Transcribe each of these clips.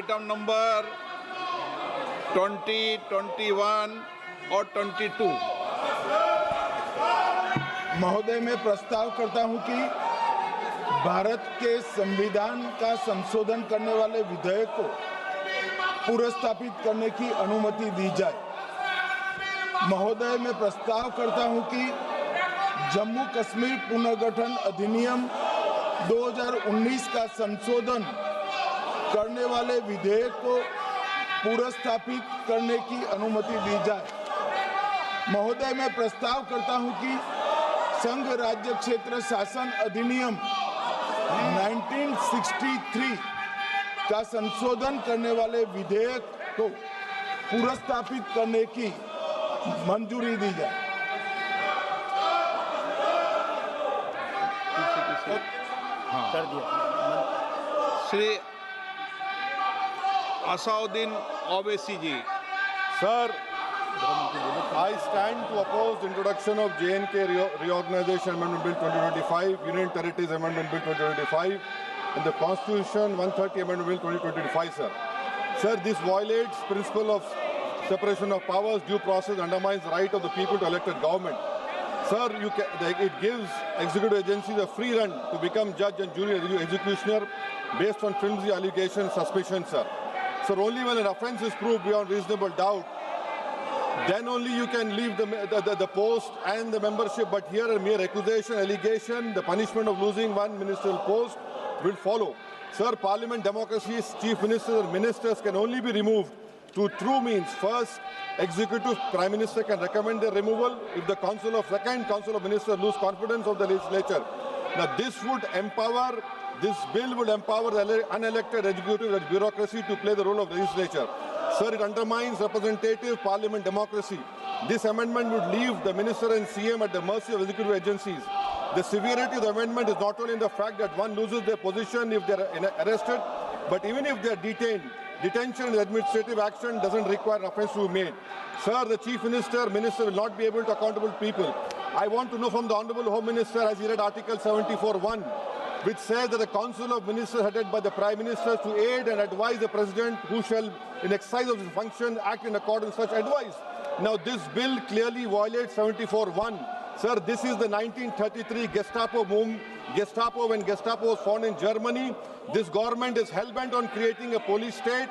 Item number 20, 21 और 22। महोदय, मैं प्रस्ताव करता हूं कि भारत के संविधान का संशोधन करने वाले विधेयक को पुनर्स्थापित करने की अनुमति दी जाए। महोदय, मैं प्रस्ताव करता हूं कि जम्मू कश्मीर पुनर्गठन अधिनियम 2019 का संशोधन करने वाले विधेयक को पुनर्स्थापित करने की अनुमति दी जाए। महोदय, मैं प्रस्ताव करता हूं कि संघ राज्य क्षेत्र शासन अधिनियम 1963 का संशोधन करने वाले विधेयक को पुनर्स्थापित करने की मंजूरी दी जाए। कर दिया। श्री असाउद्दीन ओवैसी जी। Sir, I stand to oppose the introduction of J&K Reorganization Amendment Bill 2025, Union Territories Amendment Bill 2025, and the Constitution 130 Amendment Bill 2025, sir. Sir, this violates principle of separation of powers, due process, undermines the right of the people to elect a government. Sir, it gives executive agencies a free run to become judge and jury executioner based on flimsy allegations, suspicions, sir. Sir, only when an offence is proved beyond reasonable doubt, then only you can leave the post and the membership. But here a mere accusation, allegation, the punishment of losing one ministerial post will follow. Sir, parliament democracy's chief ministers and ministers can only be removed through true means. First, executive prime minister can recommend their removal if the council of ministers lose confidence of the legislature. Now this bill would empower the unelected executive bureaucracy to play the role of legislature. Sir, it undermines representative parliament democracy. This amendment would leave the minister and CM at the mercy of executive agencies. The severity of the amendment is not only in the fact that one loses their position if they are arrested, but even if they are detained. Detention and administrative action doesn't require offence to be made. Sir, the chief minister will not be able to accountable people. I want to know from the Honourable Home Minister, as he read Article 74(1), which says that the Council of Ministers headed by the Prime Minister to aid and advise the President who shall, in exercise of his function, act in accordance with such advice. Now, this bill clearly violates 74(1). Sir, this is the 1933 Gestapo when Gestapo was found in Germany. This government is hell-bent on creating a police state.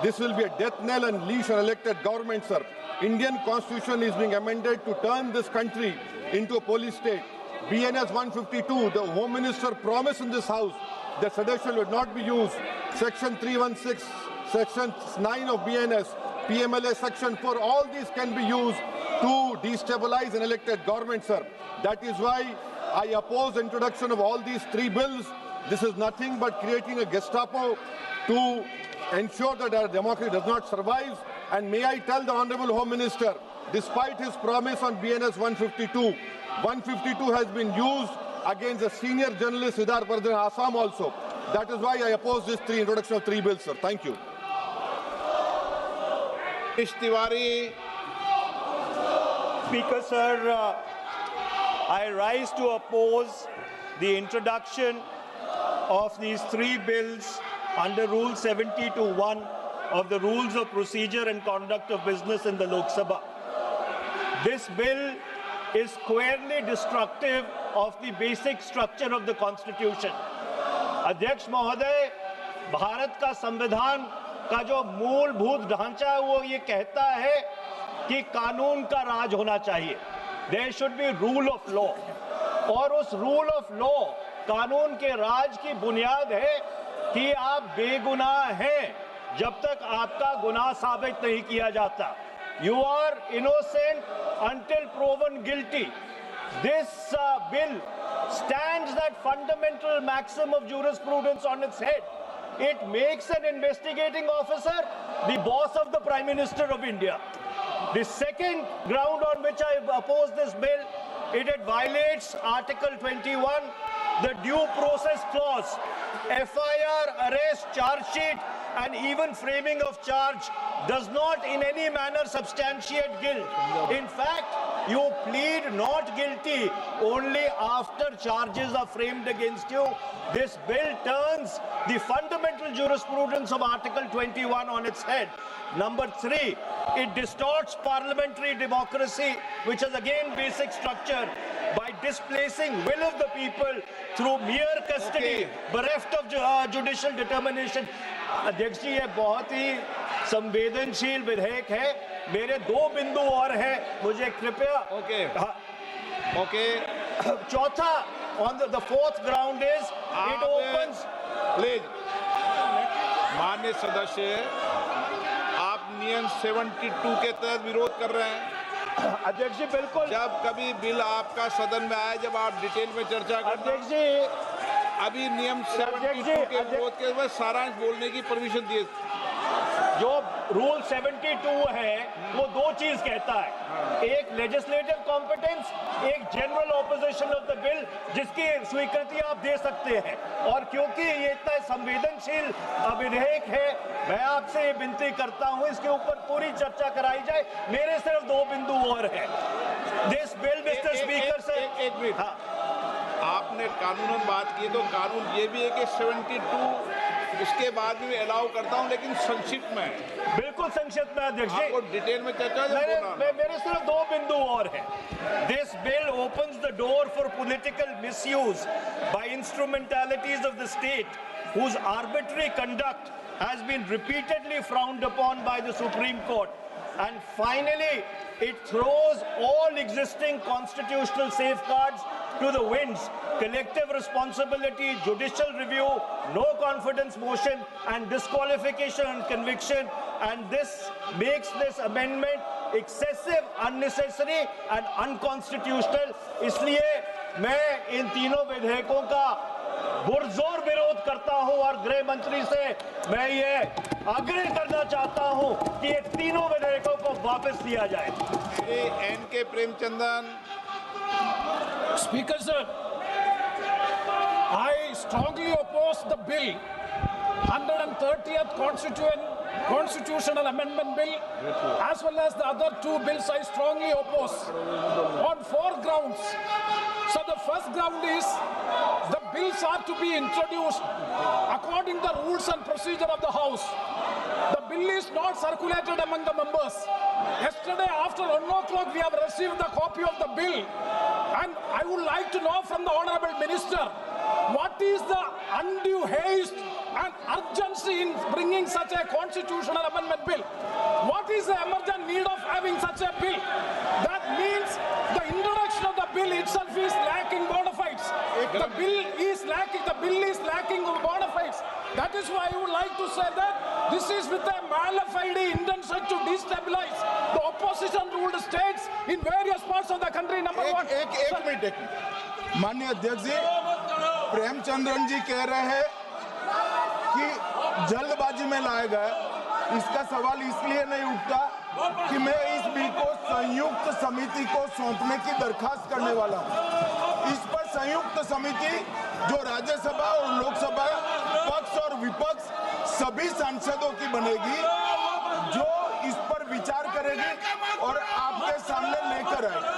This will be a death knell and leash an elected government, sir. Indian constitution is being amended to turn this country into a police state. BNS 152, the Home Minister promised in this House that sedition would not be used. Section 316, Section 9 of BNS, PMLA Section 4, all these can be used to destabilize an elected government, sir. That is why I oppose the introduction of all these three bills. This is nothing but creating a Gestapo to ensure that our democracy does not survive. And may I tell the Honourable Home Minister, despite his promise on BNS 152 has been used against a senior journalist, Siddharth Vardhan, Assam also. That is why I oppose this introduction of three bills, sir. Thank you. Tiwari. Speaker, sir, I rise to oppose the introduction of these three bills under Rule 70(1) of the Rules of Procedure and Conduct of Business in the Lok Sabha. This bill is squarely destructive of the basic structure of the Constitution. अध्यक्ष महोदय, भारत का संविधान का जो मूलभूत ढांचा है वो ये कहता है कि कानून का राज होना चाहिए. There should be rule of law. और उस rule of law, कानून के राज की बुनियाद है कि आप बेगुनाह हैं जब तक आपका गुनाह साबित नहीं किया जाता. You are innocent until proven guilty. This bill stands that fundamental maxim of jurisprudence on its head. It makes an investigating officer the boss of the Prime Minister of India. The second ground on which I oppose this bill, it violates Article 21, the due process clause. FIR, arrest, charge sheet, and even framing of charge does not in any manner substantiate guilt. In fact, You plead not guilty only after charges are framed against you. This bill turns the fundamental jurisprudence of Article 21 on its head. Number 3, it distorts parliamentary democracy, which is again basic structure, by displacing will of the people through mere custody, bereft of judicial determination. अध्यक्ष जी, ये बहुत ही संवेदनशील विधेयक है. मेरे 2 बिंदु और हैं, मुझे कृपया. चौथा, on the fourth ground is it opens. Please माननीय सदस्य, आप नियम 72 के तहत विरोध कर रहे हैं. अध्यक्ष जी बिल्कुल. जब कभी बिल आपका सदन में आए, जब आप डिटेल में चर्चा करते अध्यक्ष जी, अभी नियम 72 के विरोध के बाद सारांश बोलने की परमिशन दिए. जो रूल 72 है वो 2 चीज कहता है. एक लेजिस्लेटिव कॉम्पिटेंस, एक general opposition of the bill, जिसकी स्वीकृति आप दे सकते हैं. और क्योंकि ये इतना संवेदनशील विधेयक है, मैं आपसे ये विनती करता हूं इसके ऊपर पूरी चर्चा कराई जाए. मेरे सिर्फ 2 बिंदु और हैं. दिस बिल, मिस्टर स्पीकर से एक मिनट. आपने कानूनन बात की, तो कानून ये भी है कि 72 उसके बाद भी अलाउ करता हूं, लेकिन संक्षिप्त में. बिल्कुल संक्षिप्त में अध्यक्ष जी. आपको डिटेल में चर्चा मेरे सिर्फ 2 बिंदु और हैं. This bill opens the door for political misuse by instrumentalities of the state whose arbitrary conduct has been repeatedly frowned upon by the Supreme Court. And finally, it throws all existing constitutional safeguards to the winds. Collective responsibility, judicial review, no confidence motion, and disqualification and conviction. And this makes this amendment excessive, unnecessary, and unconstitutional. इसलिए मैं इन तीनों विधेयकों का पुरजोर विरोध करता हूं और गृह मंत्री से मैं ये आग्रह करना चाहता हूं कि ये तीनों विधेयकों को वापस लिया जाए. Shri N.K. Premachandran. Speaker sir, I strongly oppose the bill, 130th Constitutional Amendment Bill, as well as the other 2 bills I strongly oppose on 4 grounds. So the first ground is the bills are to be introduced according to the rules and procedure of the House. The bill is not circulated among the members. Yesterday after 1 o'clock we have received the copy of the bill, and I would like to know from the Honorable Minister, what is the undue haste and urgency in bringing such a constitutional amendment bill? What is the emergent need of having such a bill? That means the introduction of the bill itself is lacking bona fides. The bill is lacking bona fides. That is why I would like to say that this is with a mala fide intention to destabilize the opposition-ruled states in various parts of the country. Number one. एक minute. माननीय अध्यक्ष जी, प्रेमचंद्रन जी कह रहे हैं कि जल्दबाजी में लाया गया. इसका सवाल इसलिए नहीं उठता कि मैं इस बिल को संयुक्त समिति को सौंपने की दरखास्त करने वाला हूं. इस पर संयुक्त समिति जो राज्यसभा और लोकसभा पक्ष और विपक्ष सभी सांसदों की बनेगी, जो इस पर विचार करेगी और आपके सामने लेकर आएगी.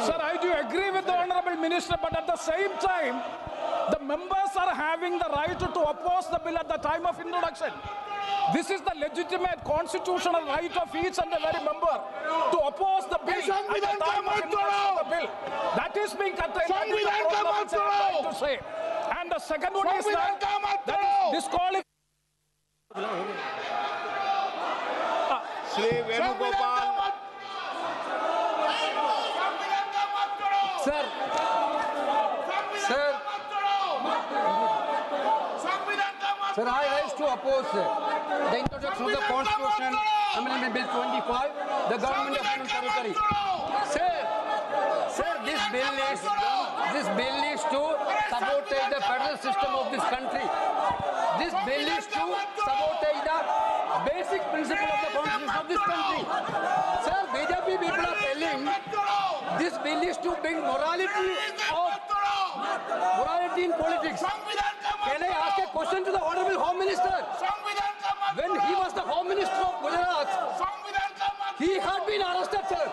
Sir, I do agree with the Honorable Minister, but at the same time, the members are having the right to oppose the bill at the time of introduction. This is the legitimate constitutional right of each and every member to oppose the bill at the time of introduction of the bill. That is being contained. That is the problem which I am trying to say. And the second one is that is disqualified. Shri Venugopal. Sir, I rise to oppose the introduction of the Constitution Amendment Bill 25, the government of Union Territory. Sir, this bill is to sabotage the federal system of this country. This bill is to sabotage the basic principle of the constitution of this country. Sir, BJP people are telling this bill is to bring morality in politics. Can I ask a question to the Honorable Home Minister? When he was the Home Minister of Gujarat, he had been arrested, sir.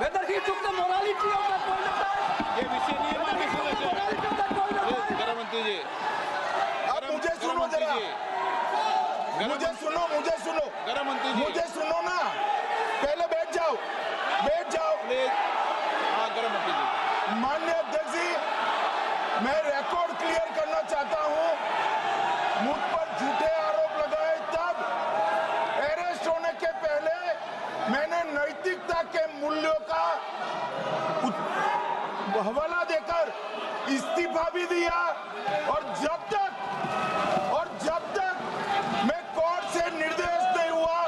Whether he took the morality of that point of time, ये विषय नहीं है माननीय सदस्य। morality of that point of ये time. गृह मंत्री जी, आप मुझे सुनो जरा, मुझे सुनो गृह मंत्री जी, मुझे सुनो ना, पहले बैठ जाओ। प्लीज। हाँ, गृह मंत्री जी। माननीय अध्यक्ष जी, मैं रिकॉर्ड क्लियर करना चाहता हूं। मुझ पर झूठे आरोप लगाए तब अरेस्ट होने के पहले मैंने नैतिकता के मूल्यों का हवाला देकर इस्तीफा भी दिया और जब तक मैं कोर्ट से निर्देश नहीं हुआ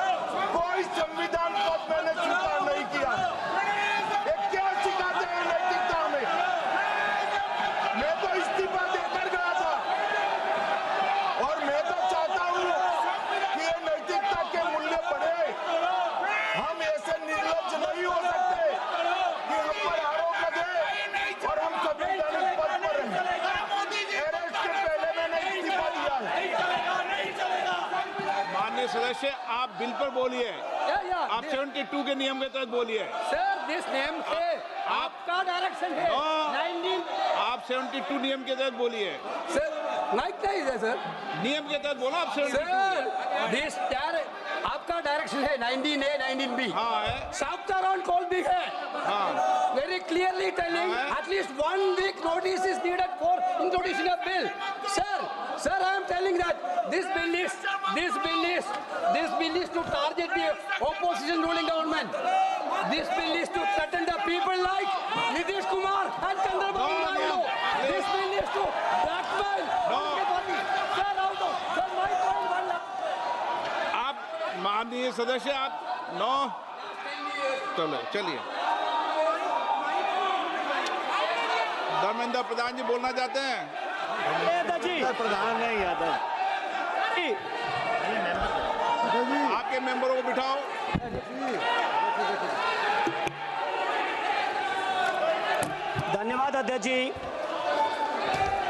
कोई संविधान पद मैंने स्वीकार नहीं किया। ये क्या सिखाते हैं नैतिकता में? मैं तो इस्तीफा देकर गया था और मैं तो चाहता हूं कि ये नैतिकता के मूल्य बढ़े। हम ऐसे निर्लज्ज नहीं हो सकते कि हम पर आरोप लगे और हम संवैधानिक पद पर रहें। अरेस्ट के पहले मैंने इस्तीफा दिया है। माननीय सदस्य, आप बिल पर बोलिए। Yeah. आप 72 के नियम के तहत बोलिए। Sir, this name है, आपका डायरेक्शन है। No. 19. आप 72 नियम के तहत बोलिए। Sir, लाइक नहीं है सर। नियम के तहत बोलो आप 72। सर, this आपका डायरेक्शन है 19A, 19B. हाँ है। Chapter on call भी है। हाँ। Very clearly telling at least 1 week notice is needed for introduction of bill. Sir, I am telling that this bill is to target the opposition ruling government. This bill is to threaten the people like Nitish Kumar and Chandrababu Naidu. This bill is to blackmail everybody. Sir, my point one. आप माननीय सदस्य, आप 9 चलिए। धर्मेंद्र प्रधान जी बोलना चाहते हैं? प्रधान नहीं आता। आपके मेंबरों को बिठाओ। धन्यवाद अध्यक्ष जी।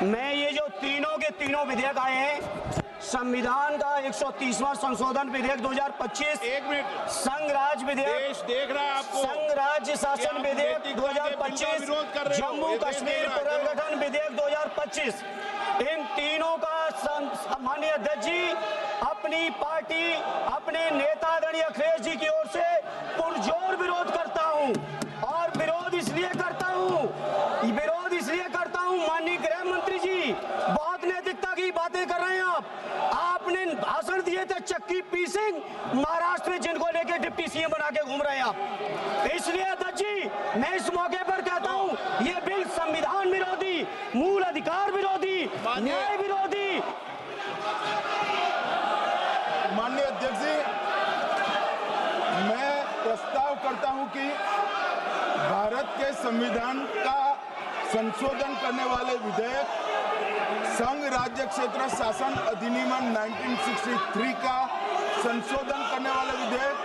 मैं ये जो तीनों विधेयक आए हैं, संविधान का 130वां संशोधन विधेयक 2025, 1 मिनट। संघ राज्य विधेयक, देश देख रहा है आपको। संघ राज्य शासन विधेयक 2025, जम्मू कश्मीर पुनर्गठन विधेयक 2025, इन तीनों का माननीय अध्यक्ष जी अपनी पार्टी, अपने नेतागण अखिलेश जी की ओर से पुरजोर विरोध करता हूं। और विरोध इसलिए करता हूं माननीय गृह मंत्री जी, बहुत नैतिकता की बातें कर रहे हैं आपने भाषण दिए थे चक्की पी सिंह महाराष्ट्र में, जिनको लेके डिप्टी सीएम बना के घूम रहे हैं आप। इसलिए अध्यक्ष जी, मैं इस मौके पर कहता हूं, ये बिल संविधान विरोधी, मूल अधिकार विरोधी, न्याय विरोधी। माननीय अध्यक्ष जी, मैं प्रस्ताव करता हूं कि भारत के संविधान का संशोधन करने वाले विधेयक, संघ राज्य क्षेत्र शासन अधिनियम 1963 का संशोधन करने वाले विधेयक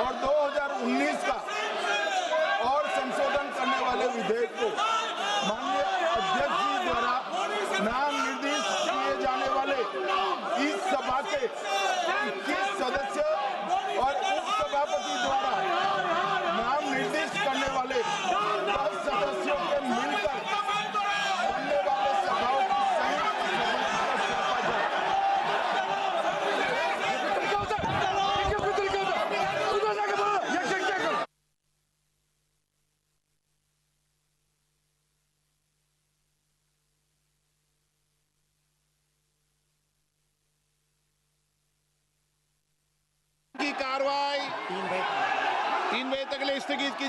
और 2019 का और संशोधन करने वाले विधेयक को माननीय अध्यक्ष जी द्वारा नाम निर्दिष्ट किए जाने वाले इस सभा के 21 सदस्य और उपसभापति द्वारा नाम निर्दिष्ट करने वाले 10 सदस्यों के मिलकर बनने वाले सभाओं की संयुक्त समिति का सौंपा जाए। की कार्रवाई 3 बजे तक के लिए स्थगित की